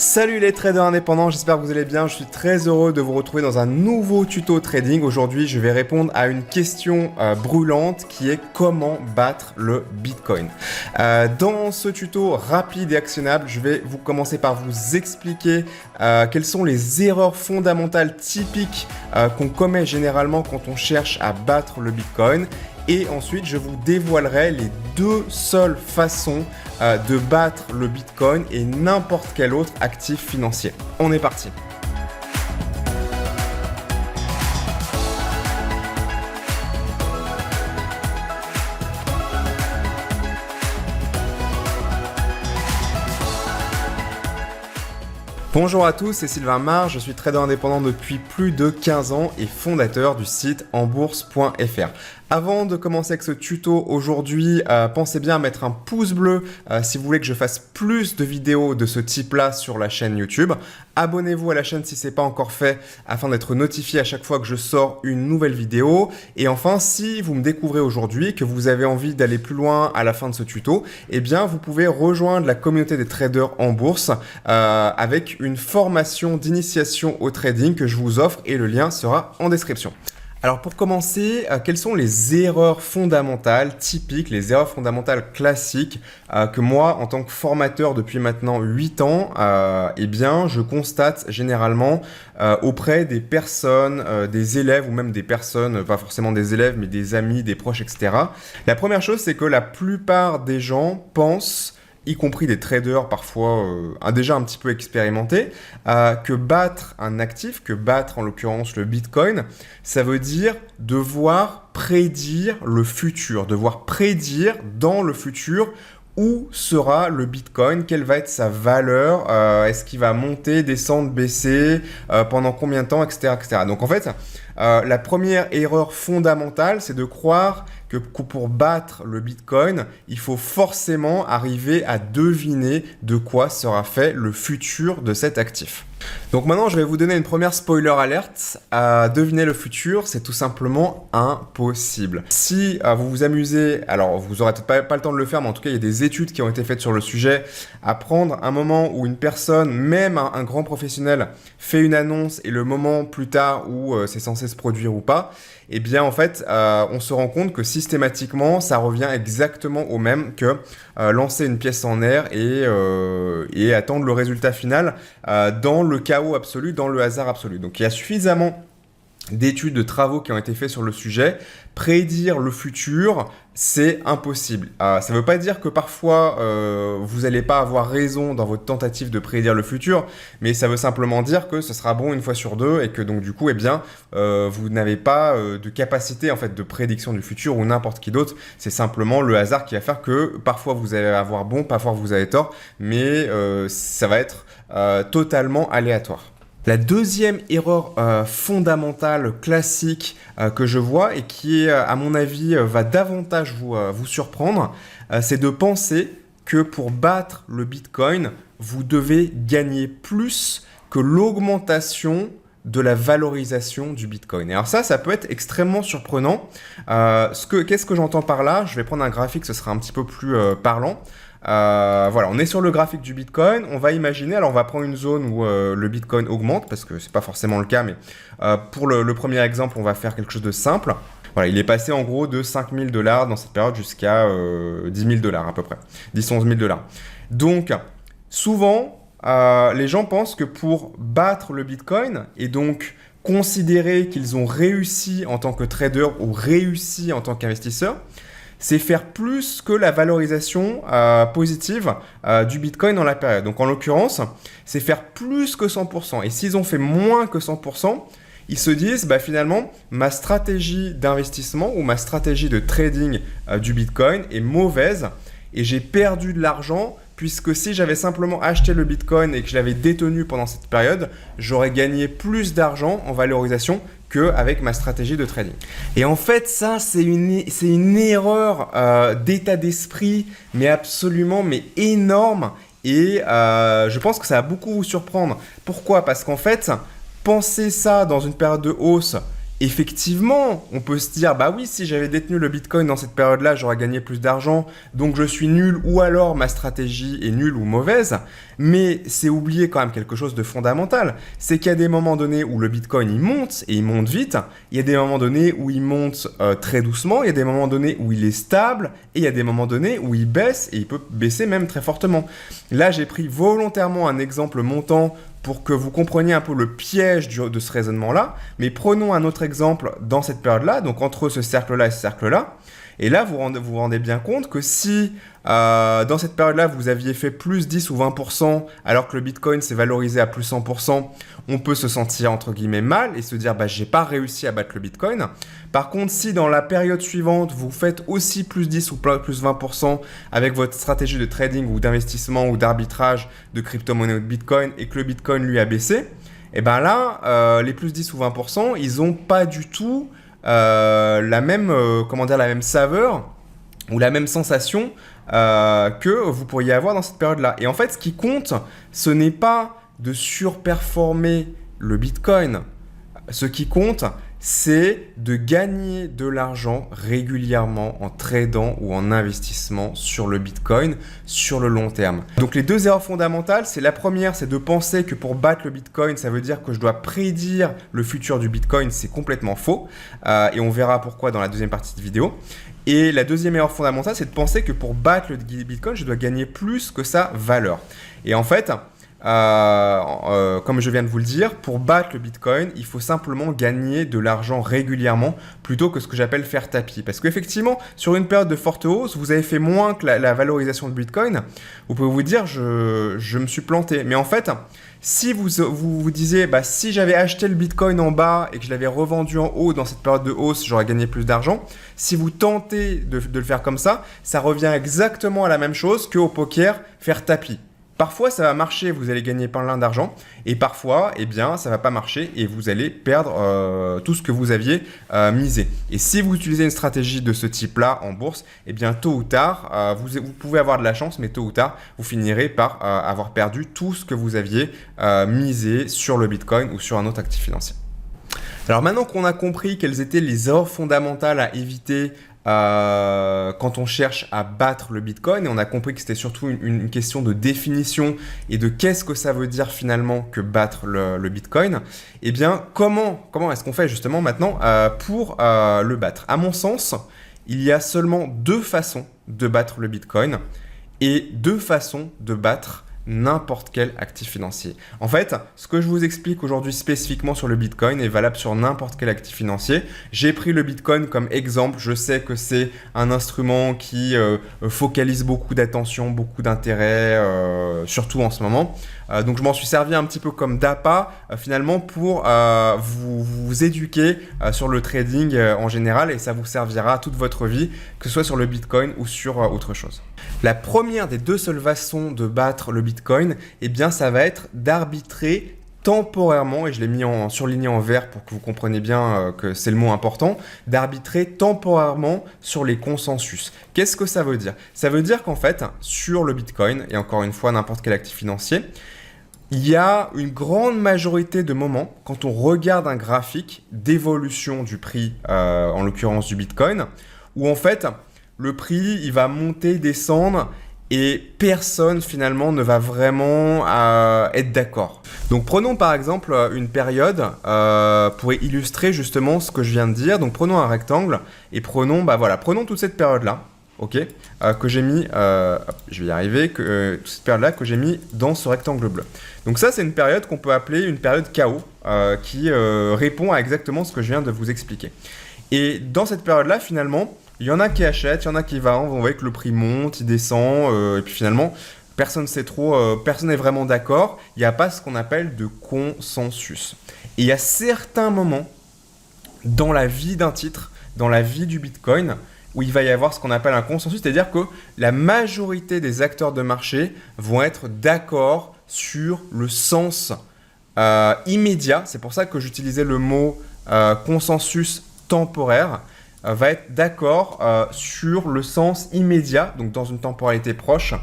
Salut les traders indépendants, j'espère que vous allez bien. Je suis très heureux de vous retrouver dans un nouveau tuto trading. Aujourd'hui, je vais répondre à une question brûlante qui est comment battre le Bitcoin. Dans ce tuto rapide et actionnable, je vais commencer par vous expliquer quelles sont les erreurs fondamentales typiques qu'on commet généralement quand on cherche à battre le Bitcoin. Et ensuite, je vous dévoilerai les deux seules façons de battre le Bitcoin et n'importe quel autre actif financier. On est parti. Bonjour à tous, c'est Sylvain Marre, je suis trader indépendant depuis plus de 15 ans et fondateur du site enbourse.fr. Avant de commencer avec ce tuto aujourd'hui, pensez bien à mettre un pouce bleu si vous voulez que je fasse plus de vidéos de ce type-là sur la chaîne YouTube. Abonnez-vous à la chaîne si ce n'est pas encore fait afin d'être notifié à chaque fois que je sors une nouvelle vidéo. Et enfin, si vous me découvrez aujourd'hui et que vous avez envie d'aller plus loin à la fin de ce tuto, eh bien, vous pouvez rejoindre la communauté des traders en bourse avec une formation d'initiation au trading que je vous offre et le lien sera en description. Alors pour commencer, quelles sont les erreurs fondamentales typiques, les erreurs fondamentales classiques que moi, en tant que formateur depuis maintenant 8 ans, eh bien, je constate généralement auprès des personnes, des élèves ou même des personnes, pas forcément des élèves, mais des amis, des proches, etc. La première chose, c'est que la plupart des gens pensent, y compris des traders parfois déjà un petit peu expérimentés, que battre un actif, que battre en l'occurrence le Bitcoin, ça veut dire devoir prédire le futur, devoir prédire dans le futur où sera le Bitcoin, quelle va être sa valeur, est-ce qu'il va monter, descendre, baisser, pendant combien de temps, etc., etc. Donc en fait, la première erreur fondamentale, c'est de croire que pour battre le Bitcoin, il faut forcément arriver à deviner de quoi sera fait le futur de cet actif. Donc maintenant, je vais vous donner une première spoiler alerte. Deviner le futur, c'est tout simplement impossible. Si vous vous amusez, alors vous n'aurez peut-être pas le temps de le faire, mais en tout cas, il y a des études qui ont été faites sur le sujet, à prendre un moment où une personne, même un grand professionnel, fait une annonce et le moment plus tard où c'est censé se produire ou pas, eh bien en fait, on se rend compte que systématiquement, ça revient exactement au même que lancer une pièce en air et attendre le résultat final dans le chaos absolu, dans le hasard absolu. Donc il y a suffisamment d'études, de travaux qui ont été faits sur le sujet. Prédire le futur, c'est impossible. Ça ne veut pas dire que parfois vous n'allez pas avoir raison dans votre tentative de prédire le futur, mais ça veut simplement dire que ce sera bon une fois sur deux et que donc du coup, eh bien, vous n'avez pas de capacité en fait de prédiction du futur ou n'importe qui d'autre. C'est simplement le hasard qui va faire que parfois vous allez avoir bon, parfois vous avez tort, mais ça va être totalement aléatoire. La deuxième erreur fondamentale, classique que je vois et qui, à mon avis, va davantage vous surprendre, c'est de penser que pour battre le Bitcoin, vous devez gagner plus que l'augmentation de la valorisation du Bitcoin. Et alors ça peut être extrêmement surprenant. Qu'est-ce que j'entends par là? Je vais prendre un graphique, ce sera un petit peu plus parlant. Voilà, on est sur le graphique du Bitcoin, on va imaginer, alors on va prendre une zone où le Bitcoin augmente, parce que c'est pas forcément le cas, mais pour le premier exemple, on va faire quelque chose de simple. Voilà, il est passé en gros de 5 000 $ dans cette période jusqu'à 10 000 $ à peu près, 10-11 000 $. Donc, souvent, les gens pensent que pour battre le Bitcoin, et donc considérer qu'ils ont réussi en tant que trader ou réussi en tant qu'investisseur, c'est faire plus que la valorisation positive du Bitcoin dans la période. Donc en l'occurrence, c'est faire plus que 100%. Et s'ils ont fait moins que 100%, ils se disent finalement, ma stratégie d'investissement ou ma stratégie de trading du Bitcoin est mauvaise et j'ai perdu de l'argent puisque si j'avais simplement acheté le Bitcoin et que je l'avais détenu pendant cette période, j'aurais gagné plus d'argent en valorisation qu'avec ma stratégie de trading. Et en fait, ça, c'est une erreur d'état d'esprit, mais absolument énorme. Et je pense que ça va beaucoup vous surprendre. Pourquoi? Parce qu'en fait, penser ça dans une période de hausse Effectivement, on peut se dire, bah oui, si j'avais détenu le Bitcoin dans cette période-là, j'aurais gagné plus d'argent, donc je suis nul, ou alors ma stratégie est nulle ou mauvaise. Mais c'est oublier quand même quelque chose de fondamental. C'est qu'il y a des moments donnés où le Bitcoin il monte, et il monte vite. Il y a des moments donnés où il monte très doucement. Il y a des moments donnés où il est stable. Et il y a des moments donnés où il baisse, et il peut baisser même très fortement. Là, j'ai pris volontairement un exemple montant pour que vous compreniez un peu le piège de ce raisonnement-là. Mais prenons un autre exemple dans cette période-là, donc entre ce cercle-là et ce cercle-là. Et là, vous vous rendez bien compte que si dans cette période-là, vous aviez fait plus 10 ou 20%, alors que le Bitcoin s'est valorisé à plus 100%, on peut se sentir entre guillemets mal et se dire, bah, j'ai pas réussi à battre le Bitcoin. Par contre, si dans la période suivante, vous faites aussi plus 10 ou plus 20% avec votre stratégie de trading ou d'investissement ou d'arbitrage de crypto-monnaie ou de Bitcoin et que le Bitcoin lui a baissé, et ben là, les plus 10 ou 20%, ils n'ont pas du tout la même saveur ou la même sensation que vous pourriez avoir dans cette période-là. Et en fait, ce qui compte, ce n'est pas de surperformer le Bitcoin. Ce qui compte, c'est de gagner de l'argent régulièrement en tradant ou en investissement sur le Bitcoin sur le long terme. Donc les deux erreurs fondamentales, c'est la première, c'est de penser que pour battre le Bitcoin, ça veut dire que je dois prédire le futur du Bitcoin. C'est complètement faux et on verra pourquoi dans la deuxième partie de vidéo. Et la deuxième erreur fondamentale, c'est de penser que pour battre le Bitcoin, je dois gagner plus que sa valeur. Et en fait, comme je viens de vous le dire, pour battre le Bitcoin, il faut simplement gagner de l'argent régulièrement plutôt que ce que j'appelle faire tapis. Parce qu'effectivement, sur une période de forte hausse, vous avez fait moins que la valorisation de Bitcoin. Vous pouvez vous dire, je me suis planté. Mais en fait, si vous disiez, bah, si j'avais acheté le Bitcoin en bas et que je l'avais revendu en haut dans cette période de hausse, j'aurais gagné plus d'argent. Si vous tentez de le faire comme ça revient exactement à la même chose qu'au poker, faire tapis. Parfois, ça va marcher, vous allez gagner plein d'argent. Et parfois, eh bien, ça ne va pas marcher et vous allez perdre tout ce que vous aviez misé. Et si vous utilisez une stratégie de ce type-là en bourse, eh bien, tôt ou tard, vous pouvez avoir de la chance, mais tôt ou tard, vous finirez par avoir perdu tout ce que vous aviez misé sur le Bitcoin ou sur un autre actif financier. Alors maintenant qu'on a compris quelles étaient les erreurs fondamentales à éviter quand on cherche à battre le Bitcoin, et on a compris que c'était surtout une question de définition et de qu'est-ce que ça veut dire finalement que battre le Bitcoin, eh bien comment est-ce qu'on fait justement maintenant pour le battre? À mon sens, il y a seulement deux façons de battre le Bitcoin et deux façons de battre n'importe quel actif financier. En fait, ce que je vous explique aujourd'hui spécifiquement sur le Bitcoin est valable sur n'importe quel actif financier. J'ai pris le Bitcoin comme exemple. Je sais que c'est un instrument qui focalise beaucoup d'attention, beaucoup d'intérêt, surtout en ce moment. Donc je m'en suis servi un petit peu comme d'appât finalement pour vous éduquer sur le trading en général, et ça vous servira toute votre vie, que ce soit sur le Bitcoin ou sur autre chose. La première des deux seules façons de battre le Bitcoin, eh bien ça va être d'arbitrer temporairement, et je l'ai mis surligné en vert pour que vous compreniez bien que c'est le mot important, d'arbitrer temporairement sur les consensus. Qu'est-ce que ça veut dire? Ça veut dire qu'en fait, sur le Bitcoin, et encore une fois n'importe quel actif financier, il y a une grande majorité de moments, quand on regarde un graphique d'évolution du prix, en l'occurrence du Bitcoin, où en fait, le prix, il va monter, descendre, et personne finalement ne va vraiment être d'accord. Donc prenons par exemple une période pour illustrer justement ce que je viens de dire. Donc prenons un rectangle et prenons toute cette période-là, ok, que j'ai mis, je vais y arriver, toute cette période-là que j'ai mis dans ce rectangle bleu. Donc ça, c'est une période qu'on peut appeler une période chaos qui répond à exactement ce que je viens de vous expliquer. Et dans cette période-là, finalement, il y en a qui achètent, il y en a qui vendent, on voit que le prix monte, il descend, et puis finalement, personne ne sait trop, personne n'est vraiment d'accord, il n'y a pas ce qu'on appelle de consensus. Et il y a certains moments dans la vie d'un titre, dans la vie du Bitcoin, où il va y avoir ce qu'on appelle un consensus, c'est-à-dire que la majorité des acteurs de marché vont être d'accord sur le sens immédiat, c'est pour ça que j'utilisais le mot consensus temporaire, va être d'accord sur le sens immédiat, donc dans une temporalité proche,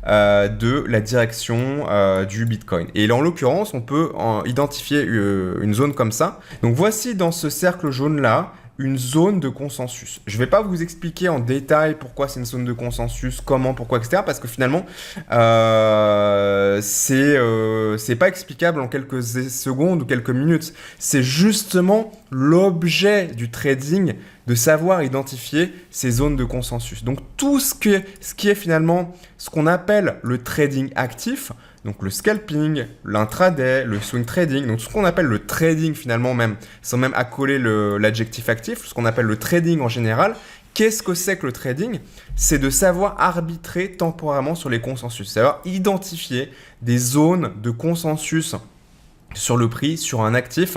de la direction du Bitcoin. Et en l'occurrence, on peut identifier une zone comme ça. Donc voici dans ce cercle jaune-là, une zone de consensus. Je ne vais pas vous expliquer en détail pourquoi c'est une zone de consensus, comment, pourquoi, etc. Parce que finalement, c'est pas explicable en quelques secondes ou quelques minutes. C'est justement l'objet du trading de savoir identifier ces zones de consensus. Donc tout ce qui est finalement ce qu'on appelle le trading actif, donc le scalping, l'intraday, le swing trading, donc ce qu'on appelle le trading finalement même, sans même accoler l'adjectif actif, ce qu'on appelle le trading en général. Qu'est-ce que c'est que le trading? C'est de savoir arbitrer temporairement sur les consensus, savoir identifier des zones de consensus sur le prix, sur un actif,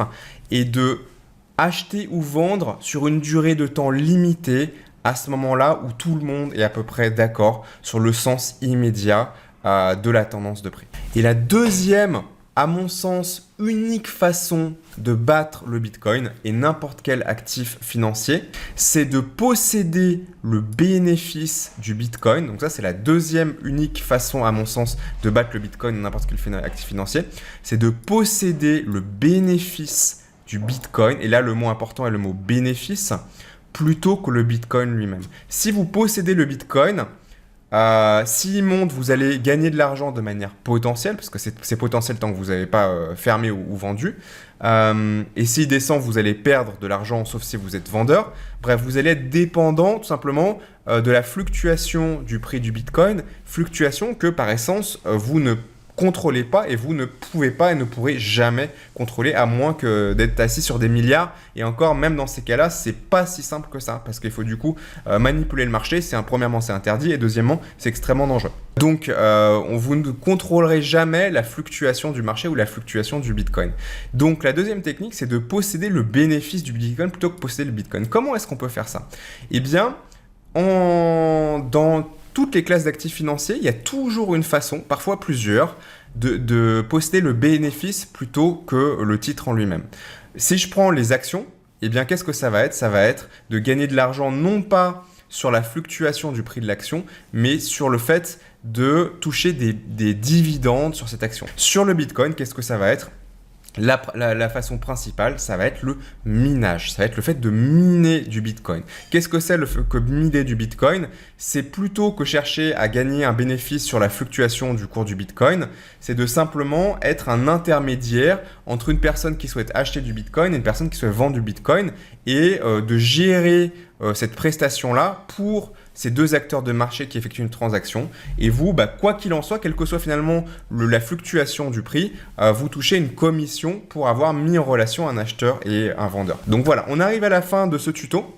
et de acheter ou vendre sur une durée de temps limitée à ce moment-là où tout le monde est à peu près d'accord sur le sens immédiat de la tendance de prix. Et la deuxième, à mon sens, unique façon de battre le Bitcoin et n'importe quel actif financier, c'est de posséder le bénéfice du Bitcoin. Donc ça, c'est la deuxième unique façon, à mon sens, de battre le Bitcoin et n'importe quel actif financier. C'est de posséder le bénéfice du Bitcoin. Et là, le mot important est le mot bénéfice, plutôt que le Bitcoin lui-même. Si vous possédez le Bitcoin, s'il monte, vous allez gagner de l'argent de manière potentielle, parce que c'est potentiel tant que vous n'avez pas fermé ou vendu. Et s'il descend, vous allez perdre de l'argent, sauf si vous êtes vendeur. Bref, vous allez être dépendant tout simplement de la fluctuation du prix du Bitcoin, fluctuation que par essence, vous ne contrôlez pas et vous ne pouvez pas et ne pourrez jamais contrôler à moins que d'être assis sur des milliards. Et encore, même dans ces cas-là, c'est pas si simple que ça parce qu'il faut du coup manipuler le marché. Premièrement, c'est interdit et deuxièmement, c'est extrêmement dangereux. Donc, vous ne contrôlerez jamais la fluctuation du marché ou la fluctuation du Bitcoin. Donc, la deuxième technique, c'est de posséder le bénéfice du Bitcoin plutôt que posséder le Bitcoin. Comment est-ce qu'on peut faire ça? Eh bien, dans toutes les classes d'actifs financiers, il y a toujours une façon, parfois plusieurs, de posséder le bénéfice plutôt que le titre en lui-même. Si je prends les actions, eh bien, qu'est-ce que ça va être? Ça va être de gagner de l'argent non pas sur la fluctuation du prix de l'action, mais sur le fait de toucher des dividendes sur cette action. Sur le Bitcoin, qu'est-ce que ça va être? La façon principale, ça va être le minage. Ça va être le fait de miner du Bitcoin. Qu'est-ce que c'est que miner du Bitcoin? C'est plutôt que chercher à gagner un bénéfice sur la fluctuation du cours du Bitcoin, c'est de simplement être un intermédiaire entre une personne qui souhaite acheter du Bitcoin et une personne qui souhaite vendre du Bitcoin et de gérer cette prestation-là pour ces deux acteurs de marché qui effectuent une transaction. Et vous, quoi qu'il en soit, quelle que soit finalement la fluctuation du prix, vous touchez une commission pour avoir mis en relation un acheteur et un vendeur. Donc voilà, on arrive à la fin de ce tuto.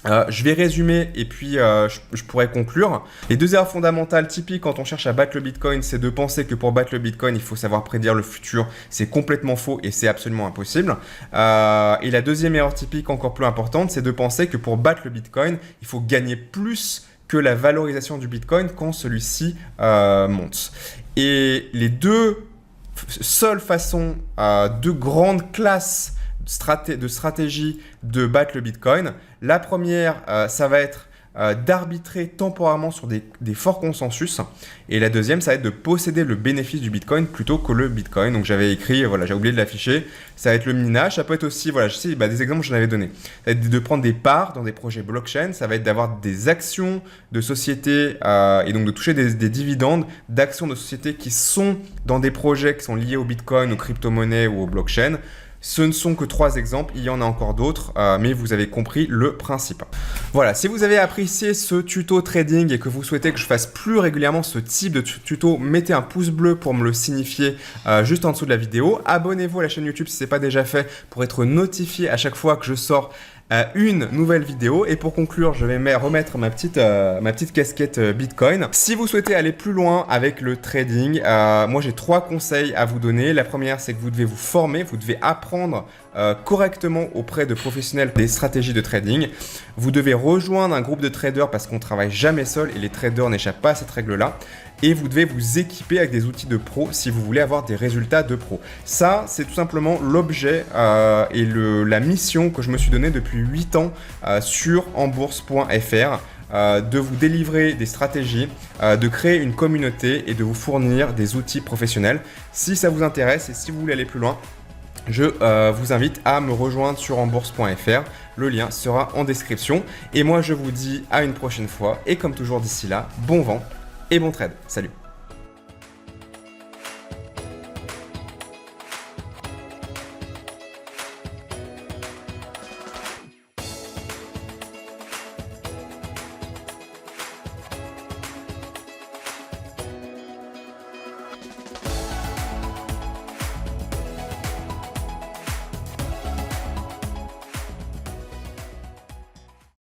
Je vais résumer et puis je pourrais conclure. Les deux erreurs fondamentales typiques quand on cherche à battre le Bitcoin, c'est de penser que pour battre le Bitcoin, il faut savoir prédire le futur. C'est complètement faux et c'est absolument impossible. Et la deuxième erreur typique encore plus importante, c'est de penser que pour battre le Bitcoin, il faut gagner plus que la valorisation du Bitcoin quand celui-ci monte. Et les deux seules façons, deux grandes classes de stratégie de battre le Bitcoin. La première, ça va être d'arbitrer temporairement sur des forts consensus. Et la deuxième, ça va être de posséder le bénéfice du Bitcoin plutôt que le Bitcoin. Donc j'avais écrit, voilà, j'ai oublié de l'afficher. Ça va être le minage. Ça peut être aussi, voilà, je sais, des exemples que j'en avais donné. Ça va être de prendre des parts dans des projets blockchain. Ça va être d'avoir des actions de sociétés et donc de toucher des dividendes d'actions de sociétés qui sont dans des projets qui sont liés au Bitcoin, aux crypto-monnaies ou au blockchain. Ce ne sont que 3 exemples, il y en a encore d'autres, mais vous avez compris le principe. Voilà, si vous avez apprécié ce tuto trading et que vous souhaitez que je fasse plus régulièrement ce type de tuto, mettez un pouce bleu pour me le signifier juste en dessous de la vidéo. Abonnez-vous à la chaîne YouTube si ce n'est pas déjà fait pour être notifié à chaque fois que je sors une nouvelle vidéo. Et pour conclure, je vais remettre ma petite casquette Bitcoin. Si vous souhaitez aller plus loin avec le trading, moi j'ai 3 conseils à vous donner. La première, c'est que vous devez vous former, vous devez apprendre correctement auprès de professionnels des stratégies de trading. Vous devez rejoindre un groupe de traders parce qu'on travaille jamais seul et les traders n'échappent pas à cette règle-là. Et vous devez vous équiper avec des outils de pro si vous voulez avoir des résultats de pro. Ça, c'est tout simplement l'objet et la mission que je me suis donnée depuis 8 ans sur enbourse.fr. de vous délivrer des stratégies, de créer une communauté et de vous fournir des outils professionnels. Si ça vous intéresse et si vous voulez aller plus loin, je vous invite à me rejoindre sur enbourse.fr. Le lien sera en description. Et moi, je vous dis à une prochaine fois. Et comme toujours d'ici là, bon vent et bon trade. Salut!